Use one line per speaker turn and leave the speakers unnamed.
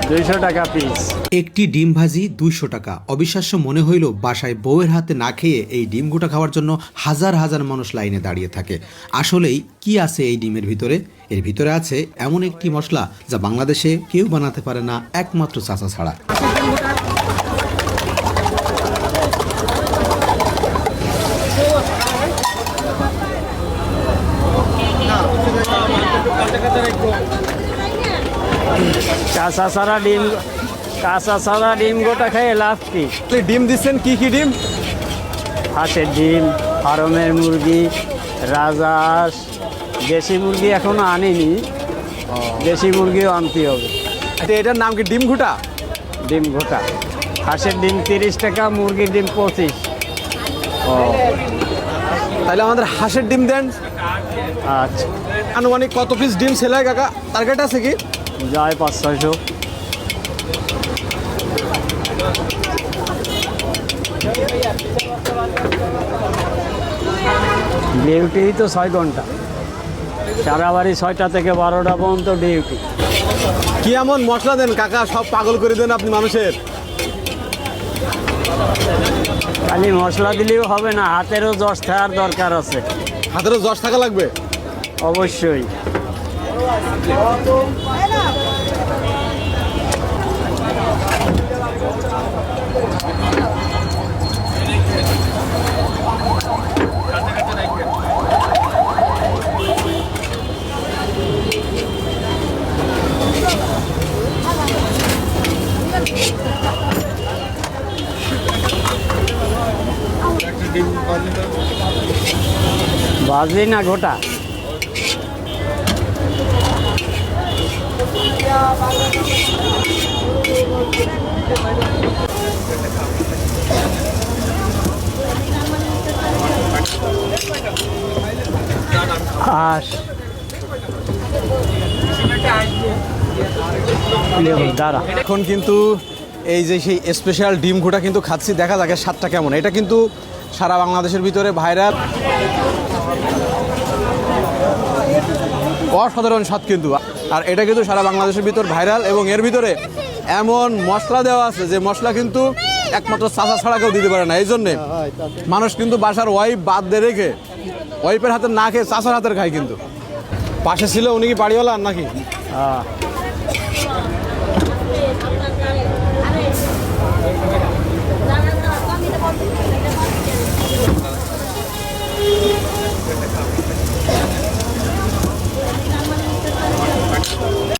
200 টাকা পিস।
একটি ডিম ভাজি 200 টাকা। অবিশ্বাস্য মনে হইল বাসায় বউয়ের হাতে না খেয়ে এই ডিম গোটা খাওয়ার জন্য হাজার হাজার মানুষ লাইনে দাঁড়িয়ে থাকে। আসলেই কি আছে এই ডিমের ভিতরে? এর ভিতরে আছে এমন একটি মশলা যা বাংলাদেশে কেউ বানাতে পারে না, একমাত্র চাচা ছাড়া।
কাঁচা ছাড়া ডিম গোটা খেয়ে লাভ কি?
ডিম দিচ্ছেন কি কি ডিম?
হাঁসের ডিম, ফার্মের মুরগি, রাজহাঁস, দেশি মুরগি এখনো আনিনি, দেশি মুরগিও আনতে হবে।
এটার নাম কি ডিম ঘুটা?
ডিম গোটা। হাঁসের ডিম 30 টাকা, মুরগির ডিম 25।
তাহলে আমাদের হাঁসের ডিম দেন।
আচ্ছা,
আনুমানিক কত পিস ডিম সেল হয় কাকা? টার্গেট আছে কি?
যায় 500-600। ডিউটি তো 6 ঘন্টা, সারা বাড়ি 6টা থেকে 12টা পর্যন্ত ডিউটি।
কি এমন মশলা দেন কাকা সব পাগল করে দেন আপনি মানুষের?
খালি মশলা দিলেও হবে না, হাতেরও 10 থাকার দরকার আছে।
হাতেরও 10 টাকা লাগবে?
অবশ্যই। ভাজি না গোটা? হাঁস দাঁড়া।
এখন কিন্তু এই যে সেই স্পেশাল ডিম ঘুটা কিন্তু খাচ্ছি, দেখা যাক এর স্বাদটা কেমন। এটা কিন্তু সারা বাংলাদেশের ভিতরে ভাইরাল, অসাধারণ স্বাদ কিন্তু। আর এটা কিন্তু সারা বাংলাদেশের ভিতর ভাইরাল, এবং এর ভিতরে এমন মশলা দেওয়া আছে যে মশলা কিন্তু একমাত্র চাচা ছাড়া কেউ দিতে পারে না। এই জন্যে মানুষ কিন্তু বাসার ওয়াইফ বাদ দিয়ে রেখে, ওয়াইফের হাতে না খেয়ে চাচার হাতের খায়। কিন্তু পাশে ছিল উনি কি বাড়িওয়ালা নাকি?